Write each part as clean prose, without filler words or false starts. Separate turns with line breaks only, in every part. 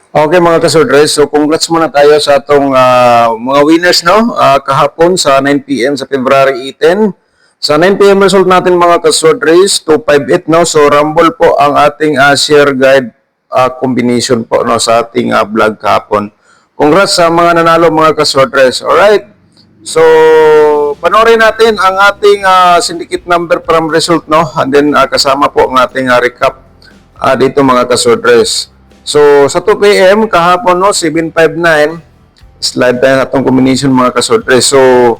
Okay mga kasordres, so congrats muna tayo sa atong mga winners no kahapon sa 9 PM sa February 18. Sa 9 PM result natin mga kasordres, 258 no. So rumble po ang ating share guide combination po no sa ating vlog kahapon. Congrats sa mga nanalo mga kasordres. All right. So panoorin natin ang ating syndicate number from result no, and then kasama po ang ating recap dito mga kasordres. So, sa 2 PM, kahapon, no, 759, slide tayo na itong combination mga kasordres. So,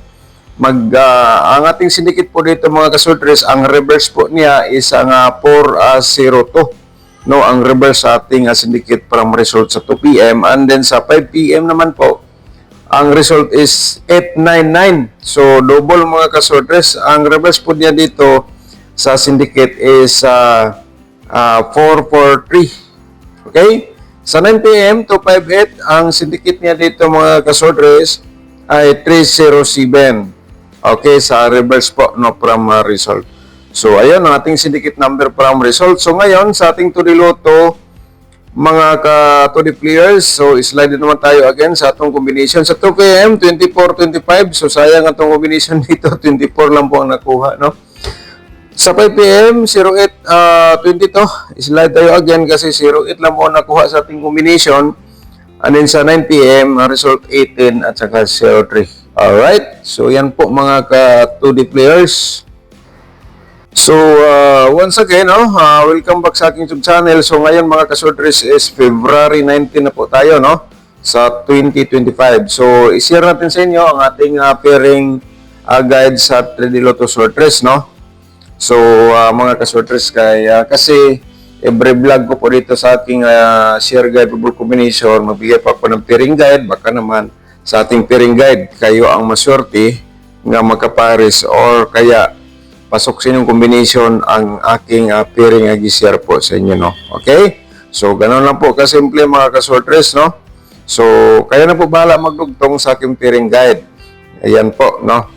ang ating syndicate po dito mga kasordres, ang reverse po niya is ang 402. No, ang reverse sa ating syndicate from result sa 2 PM. And then sa 5 PM naman po, ang result is 899. So, double mga kasordres. Ang reverse po niya dito sa syndicate is 443. Okay? Sa 9 PM to 58, ang syndicate niya dito mga kasordres ay 307. Okay, sa reverse po no from result. So, ayun ang ating syndicate number from result. So, ngayon sa ating Tudiloto, mga ka-Tudi players, so slide naman tayo again sa atong combination. Sa 2 PM, 24-25. So, sayang atong combination dito. 24 lang po ang nakuha, no? Sa 5 PM, 08-22, slide tayo again kasi 08 lang po nakuha sa ating combination. And then sa 9 PM, result 18 at saka 03. Alright, so yan po mga ka-2D players. So, once again, welcome back sa aking YouTube channel. So, ngayon mga kasordres is February 19 na po tayo, no? Sa 2025. So, i-share natin sa inyo ang ating pairing guide sa 3D Lotto Sortress, no? So, mga kasortress, kasi every vlog ko po dito sa aking share guide for combination, magbigay pa po ng pairing guide, baka naman sa ating pairing guide, kayo ang maswerte nga magkapares or kaya pasok sa inyong combination ang aking pairing agi-share po sa inyo, no? Okay? So, ganun lang po kasimple mga kasortress, no? So, kayo na po bahala magdugtong sa aking pairing guide. Ayan po, no?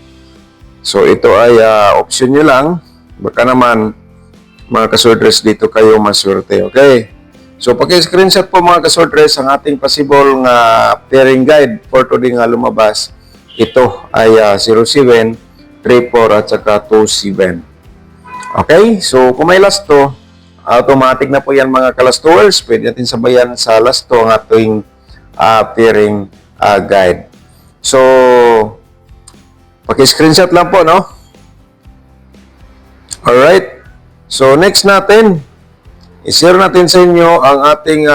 So, ito ay option nyo lang. Baka naman, mga kasortress, dito kayo maswerte. Okay? So, pag-screenshot po mga kasortress, ang ating possible nga pairing guide for today nga lumabas, ito ay 07, 34 at saka 27. Okay? So, kung may last to, automatic na po yan mga kalastowers. Pwede natin sabayan sa last to ang ating pairing guide. So, pag-screenshot lang po, no? Alright, so next natin, i-share natin sa inyo ang ating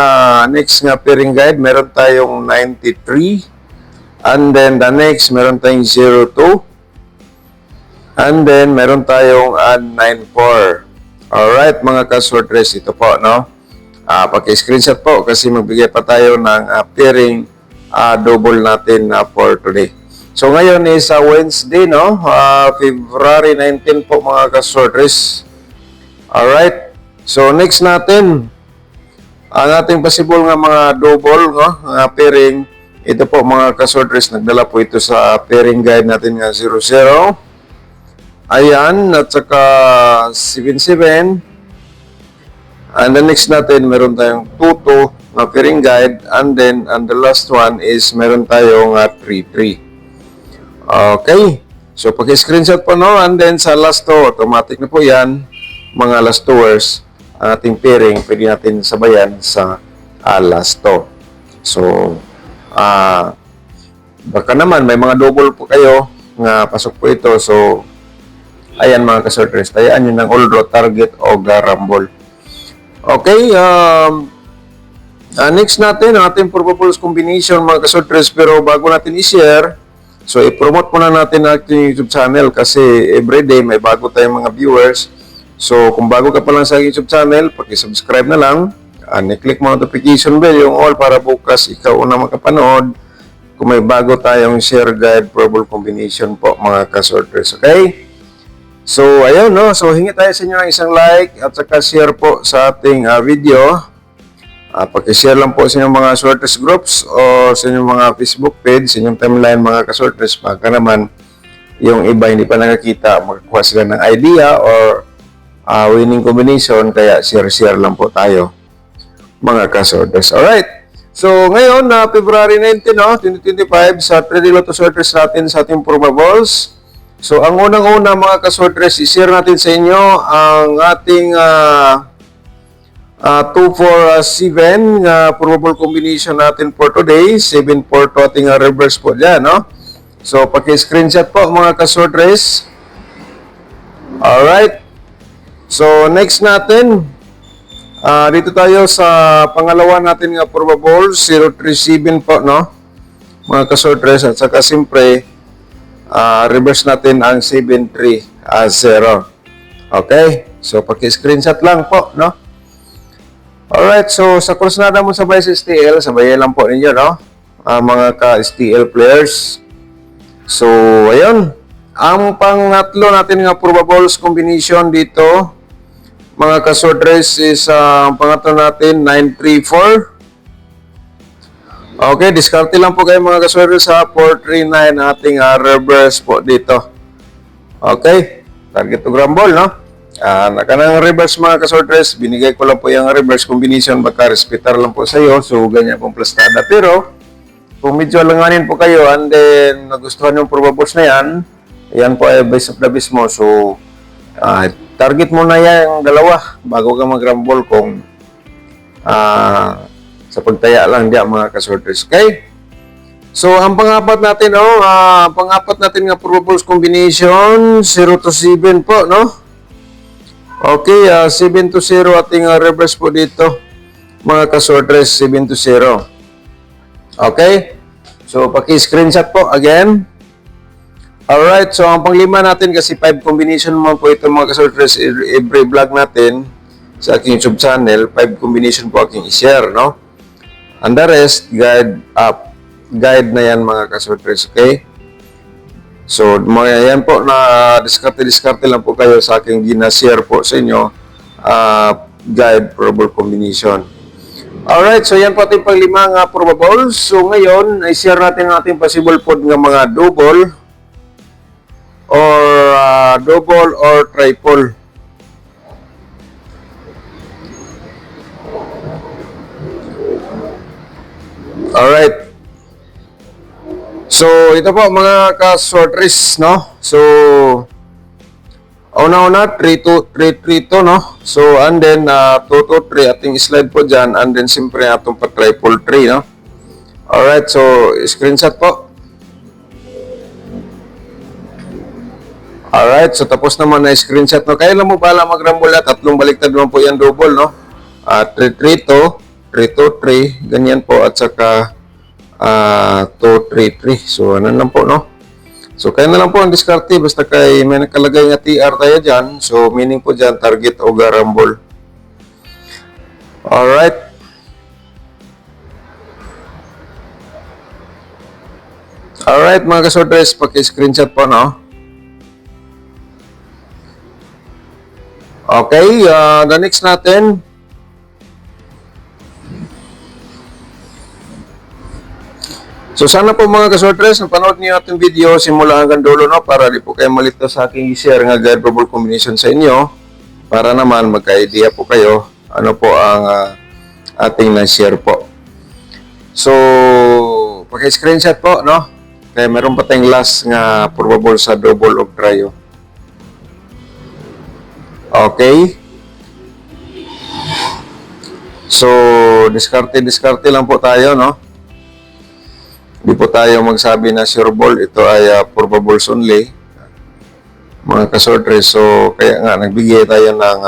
next nga pairing guide. Meron tayong 93, and then the next, meron tayong 02, and then meron tayong 94. Alright, mga kasortress, ito po, no? Paki-screenshot po kasi magbigay pa tayo ng pairing double natin for today. So, ngayon is Wednesday, no? February 19 po mga kasortress. Alright. So, next natin, ang ating possible nga mga double, no? Pairing. Ito po mga kasortress, nagdala po ito sa pairing guide natin nga 00. Ayan, at saka 77. And the next natin, meron tayong 22 na pairing guide. And then, and the last one is meron tayong 33. Okay. So, pag-screenshot po, no? And then, sa last to, automatic na po yan. Mga last tours, ang ating pairing, pwede natin sabayan sa last to. So, baka naman, may mga double po kayo nga pasok po ito. So, ayan mga kasortress, tayaan nyo ng all draw target o rumble. Okay. Next natin, ang ating probable combination mga kasortress. Pero bago natin i-share, so, i-promote muna natin ang ating YouTube channel kasi everyday may bago tayong mga viewers. So, kung bago ka pa lang sa YouTube channel, paki-subscribe na lang. I-click mo notification bell yung all para bukas ikaw una makapanood kung may bago tayong share guide probable combination po mga kasortress. Okay? So, ayun, no? So, hingi tayo sa inyo ng isang like at saka share po sa ating video. Paki-share lang po sa inyong mga sortress groups o sa inyong mga Facebook page, sa inyong timeline mga kasortress. Baka naman yung iba hindi pa nakakita, makakuha sila ng idea or winning combination, kaya share-share lang po tayo mga kasortress. Alright, So, ngayon na February 19, no, 2025, sa 3D Lotto sorters natin sa ating probables. So, ang unang-una mga ka-sorters, i-share natin sa inyo ang ating 2-4-7 probable combination natin for today. 7-4 to ating reverse po dyan, no? So, paki-screenshot po mga ka-sorters. Alright. So, next natin, dito tayo sa pangalawa natin nga probable, 037 po, no? Mga ka-sorters, at saka siyempre, reverse natin ang 73 as 0. Okay? So, paki-screenshot lang po, no? Alright, so sa krusnada mo sabay sa STL, sabayan lang po ninyo, no? Mga ka-STL players. So, ayun. Ang pangatlo natin nga probables combination dito, mga ka-sorters, is ang pangatlo natin, 934. Okay, diskarte lang po kayo mga ka-sorters sa 439 ating reverse po dito. Okay, target to grumble, no? Nakanang reverse mga ka-sorters, binigay ko lang po yung reverse combination, baka respetar lang po sa iyo, so ganyan pong plastada. Pero, kung medyo alanganin po kayo and then nagustuhan yung probables na yan po ay base of the base mo. So, target mo na yan yung dalawa bago ka mag-rumble kung sa pagtaya lang diyan mga ka-sorters. Okay? So, ang pang-apat natin, pang-apat natin nga probables combination, 0 to 7 po, no? Okay, 7 to 0 ating reverse po dito. Mga ka-sorters, 7 to 0. Okay? So, paki-screenshot po again. Alright, so ang panglima natin kasi 5 combination mo po ito mga ka-sorters every vlog natin sa aking YouTube channel. 5 combination po aking i-share, no? And the rest, guide na yan mga ka-sorters, okay? So, mga yan po na diskarte lang po kayo sa aking gina-share po sa inyo guide probable combination. Alright, so yan po ating panglima nga probables. So, ngayon, i-share natin ang ating possible po ng mga double or triple. Alright. So, ito po mga ka-sorters, no? So, una-una, 3-2, no? So, and then, 2-3, ating slide po dyan, and then, siyempre, atong pa-triple 3, no? Alright, so, screenshot po. Alright, so, tapos naman na screenshot, no? Kaya lang mo pala mag-rumble at tatlong baliktad naman po yan double, no? 3-3-2, 3-2-3, ganyan po, at saka, 2-3-3. So, ano lang po, no? So, kaya na lang po ang diskarte. Basta kay may nakalagay nga TR tayo dyan. So, meaning po dyan, target o garambol. Alright. Alright, mga ka-sorters, paki-screenshot po, no? Okay, the next natin, so, sana po mga ka-sorters, napanood niyo ating video simula hanggang dulo, no? Para di po kayo malito sa aking i-share nga guide probable combination sa inyo. Para naman magka-idea po kayo ano po ang ating na-share po. So, paki-screenshot po, no? Kaya meron pa tayong last nga probable sa double of trio. Okay? So, diskarte lang po tayo, no? Hindi po tayo magsabi na sure ball, ito ay probables only, mga ka-sorters. So, kaya nga, nagbigay tayo ng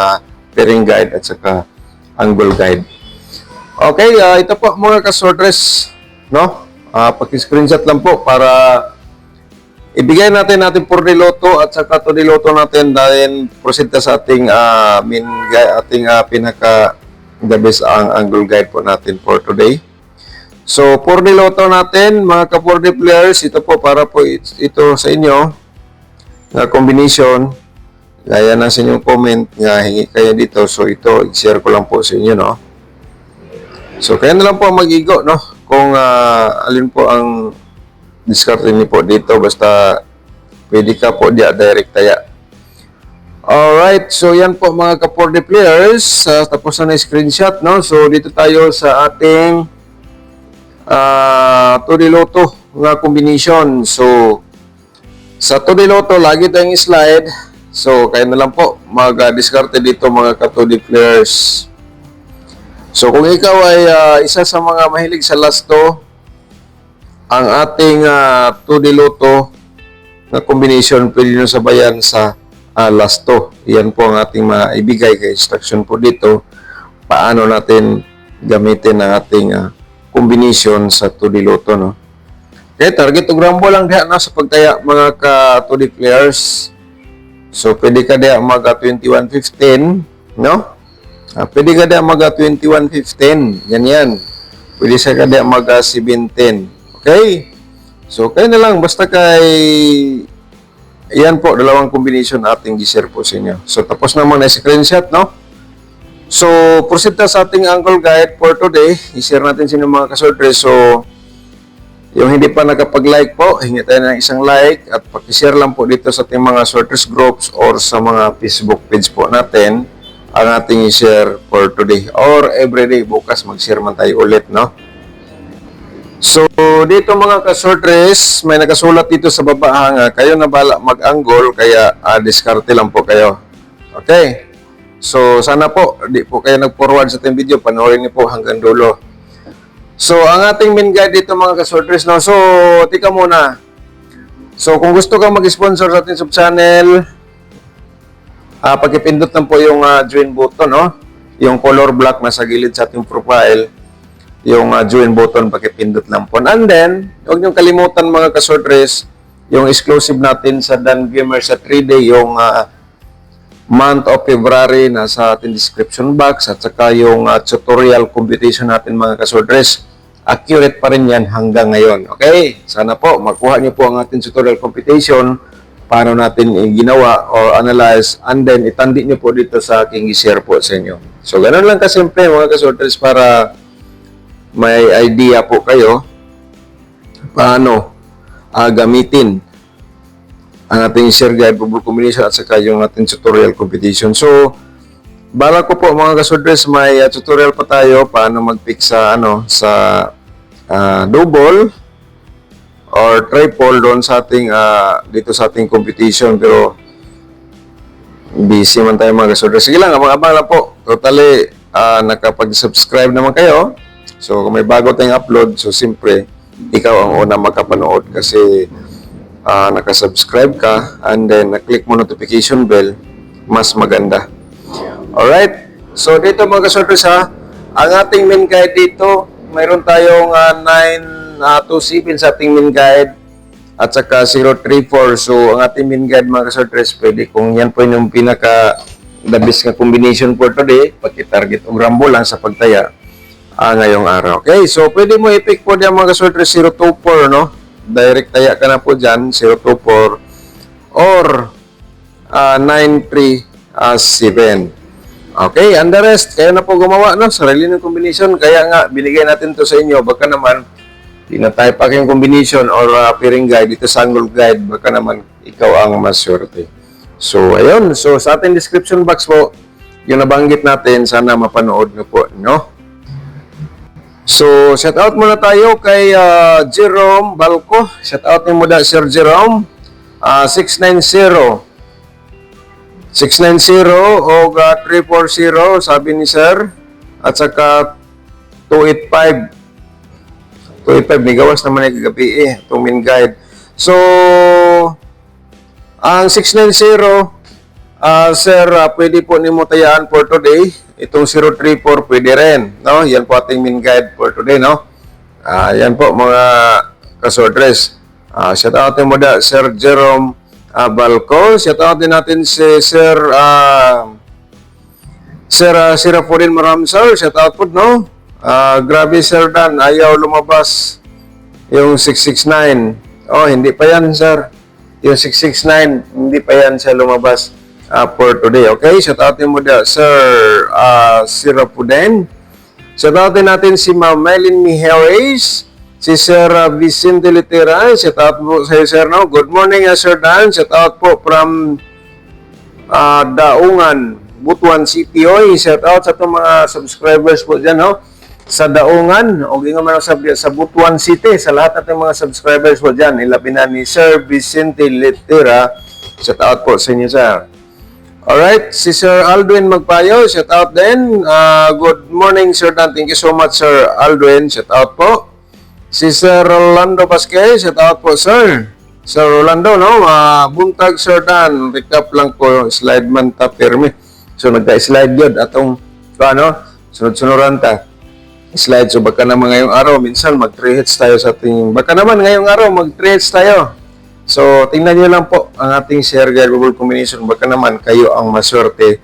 pairing guide at saka angle guide. Okay, ito po mga ka-sorters, no? Paki-screenshot lang po para ibigay natin for Lotto at saka to Lotto natin dahil proceed sa ating main guide, ating pinaka the best ang angle guide po natin for today. So, 4D Lotto natin, mga ka-4D players, ito po para po ito sa inyo na combination. Gaya na sa inyong comment nga hingi kayo dito. So, ito, i-share ko lang po sa inyo, no? So, kaya na lang po mag-igo, no? Kung alin po ang discard niyo po dito. Basta, pwede ka po direct taya. Alright, so yan po mga ka-4D players. Tapos na screenshot, no? So, dito tayo sa ating Tudiloto nga combination. So, sa Tudiloto, lagi tayong slide. So, kaya na lang po, mag-discarte dito mga ka-2D players. So, kung ikaw ay isa sa mga mahilig sa lasto, ang ating 2D Lotto na combination pwede nyo sabayan sa lasto. Yan po ang ating maibigay kay instruction po dito. Paano natin gamitin ang ating combination sa 2D Lotto, no? Okay, target og rambo lang diha na sa pagtaya mga ka-2D players. So, pwede ka diha mag 21-15, no? Pwede ka diha mag 21-15. Yan. Pwede sa ka diha mag 17. Okay? So, kayo na lang. Basta kay... Yan po, dalawang combination ating gi-share po sa inyo. So, tapos naman na screenshot, no? So, proceed na sa ating angle guide for today. I-share natin sa inyo mga kasortres. So, yung hindi pa nakapag-like po, hingi tayo ng isang like at paki-share lang po dito sa ating mga sortres groups or sa mga Facebook page po natin ang ating i-share for today or everyday. Bukas mag-share man tayo ulit, no? So, dito mga ka-sortres, may nakasulat dito sa baba kayo na bala mag-angle, kaya diskarte lang po kayo. Okay? So, sana po, di po kayo nag-forward sa ating video, panoorin niyo po hanggang dulo. So, ang ating main guide dito mga ka-sortres, no? So, tika muna. So, kung gusto kang mag-sponsor sa ating sub-channel, pagkipindot lang po yung join button, no? Yung color black na sa gilid sa ating profile. Yung join button, pakipindot lang po. And then, huwag niyong kalimutan mga kasortres, yung exclusive natin sa Dan Gamer sa 3-day, yung month of February na sa ating description box at saka yung tutorial competition natin mga kasortres. Accurate pa rin yan hanggang ngayon. Okay? Sana po, makuha niyo po ang ating tutorial competition, paano natin ginawa or analyze, and then itandi niyo po dito sa aking i-share po sa inyo. So, ganun lang kasimple mga kasortres para may idea po kayo paano gamitin ang ating share guide, bubble combination at saka yung ating tutorial competition. So, bala ko po mga kasortres, may tutorial pa tayo paano mag-pick sa double or triple doon sa ating dito sa ating competition, pero busy man tayo mga kasortres. Sige lang, abang-abang lang po. Totally nakapag-subscribe naman kayo. So, kung may bago tayong upload, so siyempre, ikaw ang una makapanood kasi nakasubscribe ka and then na-click mo notification bell, mas maganda. Alright? So, dito mga kasortres ang ating main guide dito, mayroon tayong 927 sa ating main guide at saka 034. So, ang ating main guide mga kasortres, pwede kung yan po yung the best na combination for today, pagki-target o rambo lang sa pagtaya ngayong araw. Okay, so pwede mo i-pick po diyan mga kasortres 024, no? Direct taya ka na po dyan, 024 or 937. Okay, and the rest, kaya na po gumawa, no? Sarili ng combination, kaya nga, binigay natin to sa inyo. Baka naman, di na tayo pa kayong combination or pairing guide, dito sa angle guide, baka naman ikaw ang mas swerte. So, ayun. So, sa ating description box po, yung nabanggit natin, sana mapanood nyo po, no? So, shout out muna tayo kay Jerome Balco. Shout out niyo muna Sir Jerome. 690 o 340 sabi ni Sir. At saka 285. 285 ni gawas naman ay kagabi itong main guide. So, ang 690 Sir, pwede po ni mo tayaan for today. Itong 034 pwede rin, no? Yan po ating main guide for today, no? Yan po mga kasortres. Shout out din mo da Sir Jerome Balco. Shout out din natin si Sir Sirapurin Maramsar. Shout out po, no? Grabe Sir Dan, ayaw lumabas yung 669. Oh, hindi pa yan Sir. Yung 669, hindi pa yan siya lumabas for today. Okay, shout out din mo da Sir Sirapuden. Shout out din natin si Ma'am Melin Mijares, si Sir Vicente Litera. Shout out po sa Sir, no? Good morning Sir Dan. Shout out po from Daungan, Butuan City. Oy, shout out sa itong mga subscribers po dyan, no? sa Daungan o gingon man sa Butuan City, sa lahat nating mga subscribers po dyan, ilabi na ni Sir Vicente Litera. Shout out po sa inyo, sir. Alright, si Sir Aldwin Magpayo, shout out din. Good morning, Sir Dan. Thank you so much, Sir Aldwin. Shout out po. Si Sir Rolando Vasquez, shout out po, sir. Sir Rolando, no? Buntag, Sir Dan. Recap lang po, slide man ta pirmi. So, nagka-slide yun. Atong, sunod-sunuran ta. Slide. So, baka naman ngayong araw, minsan mag-3 hits tayo sa ating, baka naman ngayong araw, mag-3 hits tayo. So, tingnan nyo lang po ang ating share guide Google combination. Baka naman kayo ang maswerte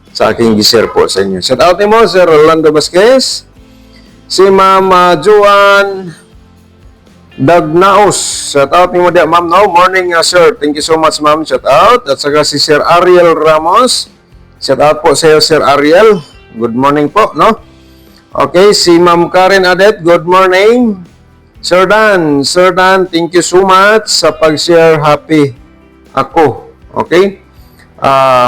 sa aking gi-share po sa inyo. Shout out mo, Sir Rolando Vasquez. Si Mama Joan Dagnaos. Shout out mo dia, ma'am. No, morning, sir. Thank you so much, ma'am. Shout out. At saka si Sir Ariel Ramos. Shout out po sa iyo, Sir Ariel. Good morning po, no? Okay, si Ma'am Karen Adet. Good morning. Sir Dan, thank you so much sa pag-share. Happy ako. Okay?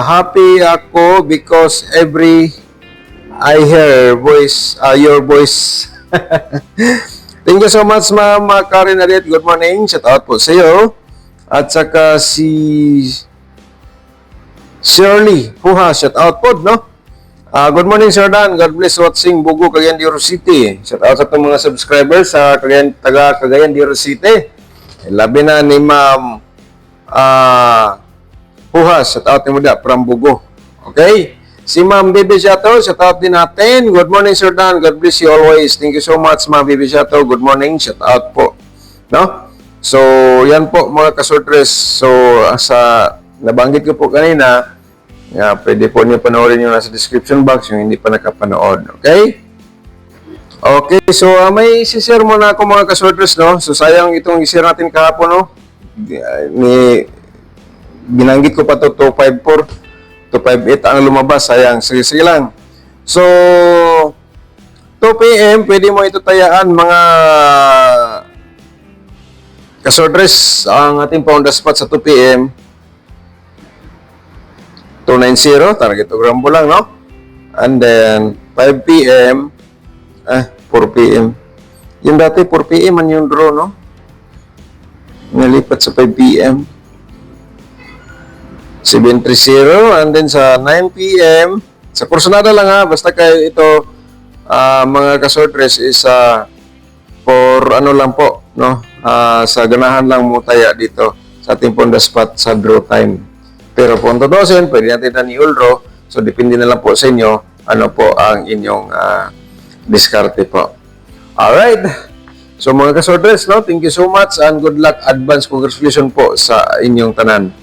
Happy ako because every I hear voice, your voice. Thank you so much, Ma'am Karen Adet. Good morning. Shout out po sa iyo. At saka si Shirley Puha. Shout out po, no? Good morning, Sir Dan. God bless watching Bugo, Cagayan de Oro City. Shout out sa itong mga subscribers sa taga Cagayan de Oro City. Labi na ni Ma'am Puha. Shout out mo da from Bugo. Okay? Si Ma'am Bibi Shato, shout out din natin. Good morning, Sir Dan. God bless you always. Thank you so much, Ma'am Bibi Shato. Good morning. Shout out po. No? So, yan po mga kasortres. So, sa nabanggit ko po kanina, pwede po niyo panoorin yung nasa description box yung hindi pa nakapanood. Okay? Okay, so may isi-share muna ako mga kasortres, no? So, sayang itong i-share natin kahapon, no? Binanggit ko pa to 254. 258 ang lumabas, sayang. Sige lang. So, 2 p.m. pwede mo ito tayaan mga kasordres. Ang ating pound spot sa 2 p.m. 290, target to Grambo lang, no? And then, 5 p.m. 4 p.m. Yung dati, 4 p.m. man yung draw, no? Nalipat sa 5 p.m. 730, and then sa 9 p.m. sa kursunada lang ha, basta kayo ito mga kasortres is for ano lang po, no? Sa ganahan lang mo taya dito sa ating ponda spot sa draw time. Pero kung tutusin, pwede natin na ni-draw. So, depende na lang po sa inyo ano po ang inyong diskarte po. Alright. So, mga kasortres, no? Thank you so much and good luck. Advance congratulations po sa inyong tanan.